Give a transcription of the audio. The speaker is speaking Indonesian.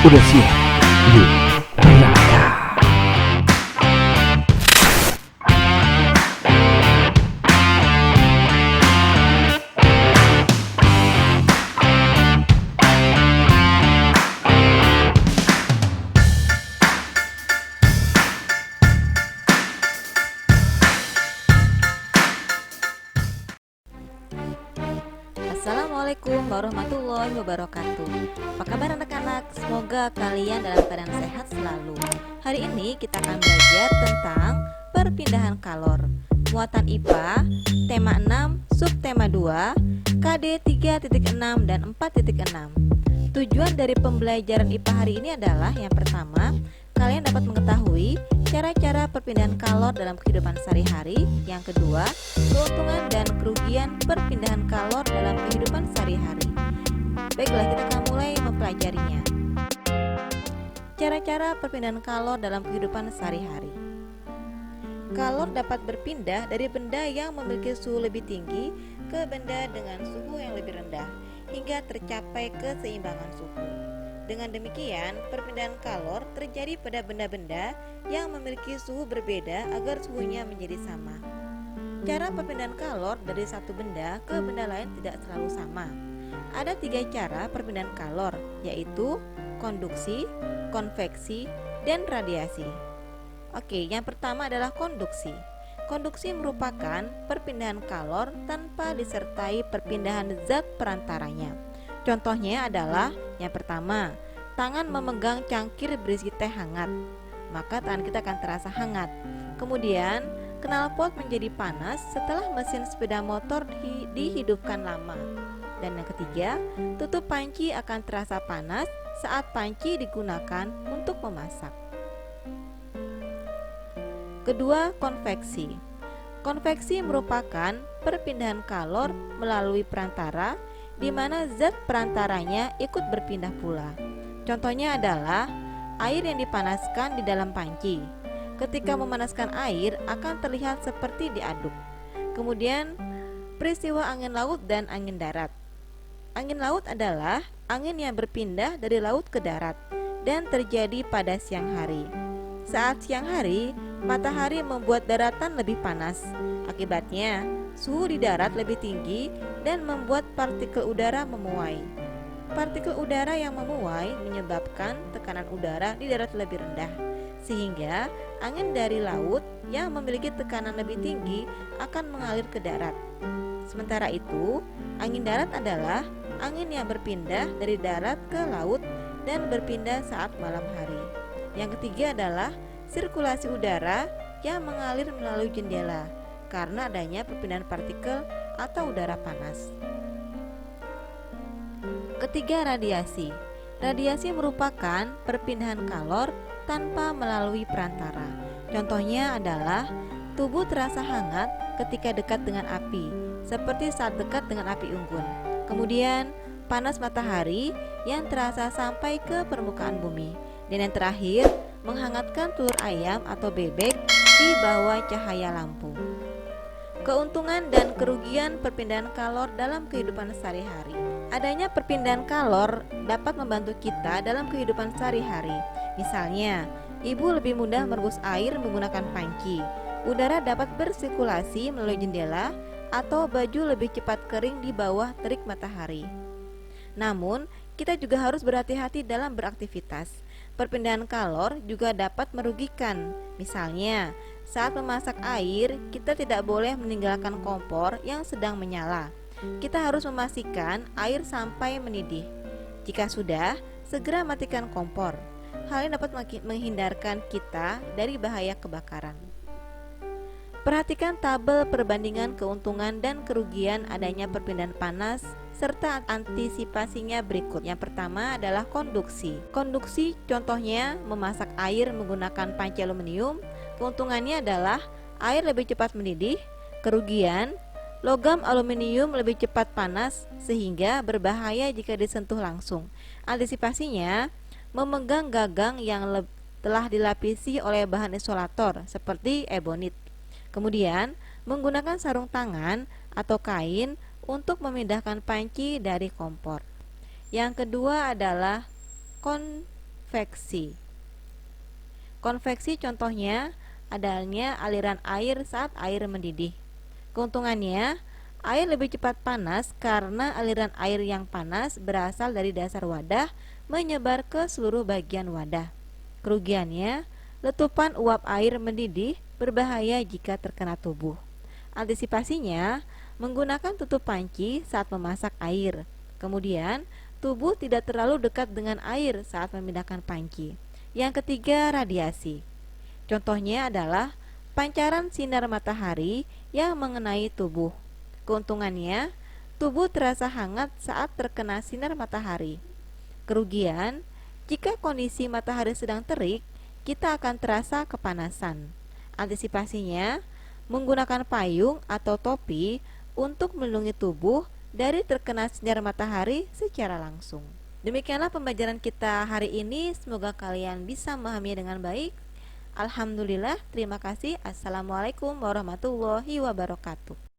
Udah siap? Yuk, berangkat. Assalamualaikum warahmatullahi wabarakatuh. Apa kabar anak-anak? Semoga kalian dalam keadaan sehat selalu. Hari ini kita akan belajar tentang perpindahan kalor. Muatan IPA, tema 6, subtema 2, KD 3.6 dan 4.6. Tujuan dari pembelajaran IPA hari ini adalah yang pertama, kalian dapat mengetahui cara-cara perpindahan kalor dalam kehidupan sehari-hari. Yang kedua, keuntungan dan kerugian perpindahan kalor dalam kehidupan sehari-hari. Baiklah, kita akan mulai mempelajarinya. Cara-cara perpindahan kalor dalam kehidupan sehari-hari. Kalor dapat berpindah dari benda yang memiliki suhu lebih tinggi ke benda dengan suhu yang lebih rendah hingga tercapai keseimbangan suhu. Dengan demikian, perpindahan kalor terjadi pada benda-benda yang memiliki suhu berbeda agar suhunya menjadi sama. Cara perpindahan kalor dari satu benda ke benda lain tidak selalu sama. Ada 3 cara perpindahan kalor, yaitu konduksi, konveksi, dan radiasi. Oke, yang pertama adalah konduksi. Konduksi merupakan perpindahan kalor tanpa disertai perpindahan zat perantaranya. Contohnya adalah yang pertama, tangan memegang cangkir berisi teh hangat, maka tangan kita akan terasa hangat. Kemudian, knalpot menjadi panas setelah mesin sepeda motor dihidupkan lama. Dan yang ketiga, tutup panci akan terasa panas saat panci digunakan untuk memasak. Kedua, konveksi. Konveksi merupakan perpindahan kalor melalui perantara di mana zat perantaranya ikut berpindah pula. Contohnya adalah air yang dipanaskan di dalam panci. Ketika memanaskan air akan terlihat seperti diaduk. Kemudian peristiwa angin laut dan angin darat. Angin laut adalah angin yang berpindah dari laut ke darat dan terjadi pada siang hari. Saat siang hari, matahari membuat daratan lebih panas. Akibatnya, suhu di darat lebih tinggi dan membuat partikel udara memuai. Partikel udara yang memuai menyebabkan tekanan udara di darat lebih rendah, sehingga angin dari laut yang memiliki tekanan lebih tinggi akan mengalir ke darat. Sementara itu, angin darat adalah angin yang berpindah dari darat ke laut dan berpindah saat malam hari. Yang ketiga adalah sirkulasi udara yang mengalir melalui jendela karena adanya perpindahan partikel atau udara panas. Ketiga, radiasi. Radiasi merupakan perpindahan kalor tanpa melalui perantara. Contohnya adalah tubuh terasa hangat ketika dekat dengan api, seperti saat dekat dengan api unggun. Kemudian, panas matahari yang terasa sampai ke permukaan bumi. Dan yang terakhir, menghangatkan telur ayam atau bebek di bawah cahaya lampu. Keuntungan dan kerugian perpindahan kalor dalam kehidupan sehari-hari. Adanya perpindahan kalor dapat membantu kita dalam kehidupan sehari-hari. Misalnya, ibu lebih mudah merebus air menggunakan panci. Udara dapat bersirkulasi melalui jendela atau baju lebih cepat kering di bawah terik matahari. Namun, kita juga harus berhati-hati dalam beraktivitas. Perpindahan kalor juga dapat merugikan. Misalnya, saat memasak air, kita tidak boleh meninggalkan kompor yang sedang menyala. Kita harus memastikan air sampai mendidih. Jika sudah, segera matikan kompor. Hal ini dapat menghindarkan kita dari bahaya kebakaran. Perhatikan tabel perbandingan keuntungan dan kerugian adanya perpindahan panas serta antisipasinya berikut. Yang pertama adalah konduksi. Konduksi contohnya memasak air menggunakan panci aluminium. Keuntungannya adalah air lebih cepat mendidih. Kerugian, logam aluminium lebih cepat panas sehingga berbahaya jika disentuh langsung. Antisipasinya, memegang gagang yang telah dilapisi oleh bahan isolator seperti ebonit. Kemudian, menggunakan sarung tangan atau kain untuk memindahkan panci dari kompor. Yang kedua adalah konveksi. Konveksi contohnya adanya aliran air saat air mendidih. Keuntungannya, air lebih cepat panas karena aliran air yang panas berasal dari dasar wadah menyebar ke seluruh bagian wadah. Kerugiannya, letupan uap air mendidih berbahaya jika terkena tubuh. Antisipasinya, menggunakan tutup panci saat memasak air. Kemudian, tubuh tidak terlalu dekat dengan air saat memindahkan panci. Yang ketiga, radiasi. Contohnya adalah pancaran sinar matahari yang mengenai tubuh. Keuntungannya, tubuh terasa hangat saat terkena sinar matahari. Kerugian, jika kondisi matahari sedang terik, kita akan terasa kepanasan. Antisipasinya, menggunakan payung atau topi untuk melindungi tubuh dari terkena sinar matahari secara langsung. Demikianlah pembelajaran kita hari ini. Semoga kalian bisa memahaminya dengan baik. Alhamdulillah, terima kasih. Assalamualaikum warahmatullahi wabarakatuh.